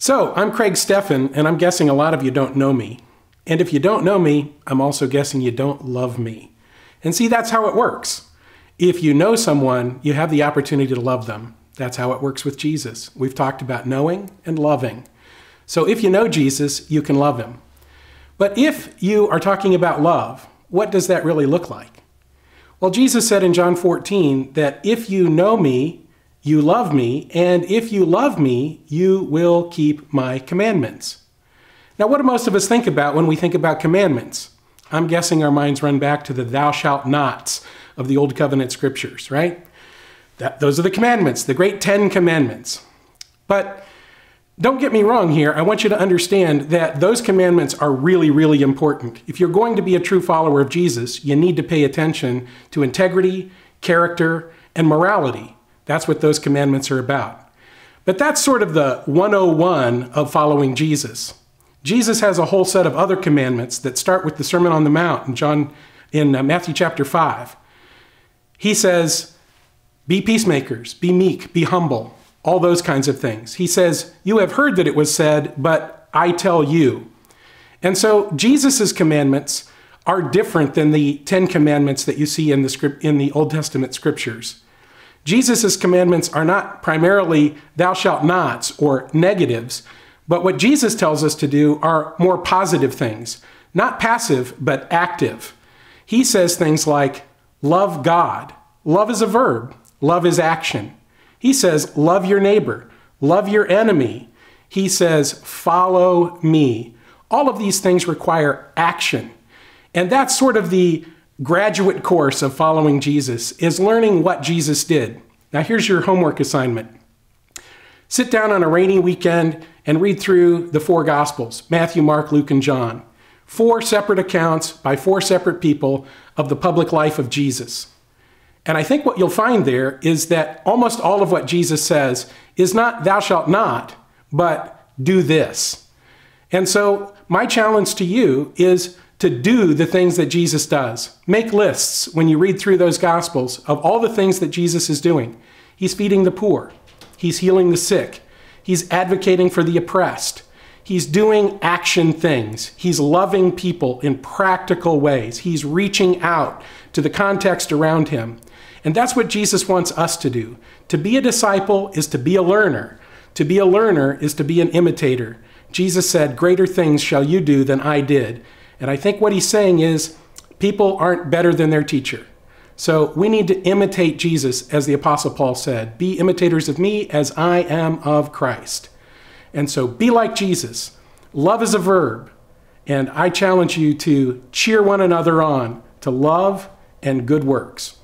So, I'm Craig Steffen, and I'm guessing a lot of you don't know me. And if you don't know me, I'm also guessing you don't love me. And see, that's how it works. If you know someone, you have the opportunity to love them. That's how it works with Jesus. We've talked about knowing and loving. So if you know Jesus, you can love him. But if you are talking about love, what does that really look like? Well, Jesus said in John 14 that if you know me, you love me, and if you love me, you will keep my commandments. Now, what do most of us think about when we think about commandments? I'm guessing our minds run back to the thou shalt nots of the Old Covenant scriptures, right? Those are the commandments, the great 10 commandments. But don't get me wrong here. I want you to understand that those commandments are really, really important. If you're going to be a true follower of Jesus, you need to pay attention to integrity, character, and morality. That's what those commandments are about. But that's sort of the 101 of following Jesus. Jesus has a whole set of other commandments that start with the Sermon on the Mount in Matthew chapter 5. He says, be peacemakers, be meek, be humble, all those kinds of things. He says, you have heard that it was said, but I tell you. And so Jesus's commandments are different than the 10 commandments that you see in the Old Testament scriptures. Jesus' commandments are not primarily thou shalt nots or negatives, but what Jesus tells us to do are more positive things, not passive, but active. He says things like, love God. Love is a verb. Love is action. He says, love your neighbor. Love your enemy. He says, follow me. All of these things require action. And that's sort of the graduate course of following Jesus, is learning what Jesus did. Now here's your homework assignment. Sit down on a rainy weekend and read through the 4 Gospels, Matthew, Mark, Luke, and John. 4 separate accounts by 4 separate people of the public life of Jesus. And I think what you'll find there is that almost all of what Jesus says is not thou shalt not, but do this. And so my challenge to you is to do the things that Jesus does. Make lists when you read through those Gospels of all the things that Jesus is doing. He's feeding the poor. He's healing the sick. He's advocating for the oppressed. He's doing action things. He's loving people in practical ways. He's reaching out to the context around him. And that's what Jesus wants us to do. To be a disciple is to be a learner. To be a learner is to be an imitator. Jesus said, greater things shall you do than I did. And I think what he's saying is people aren't better than their teacher. So we need to imitate Jesus, as the Apostle Paul said, be imitators of me as I am of Christ. And so be like Jesus. Love is a verb. And I challenge you to cheer one another on to love and good works.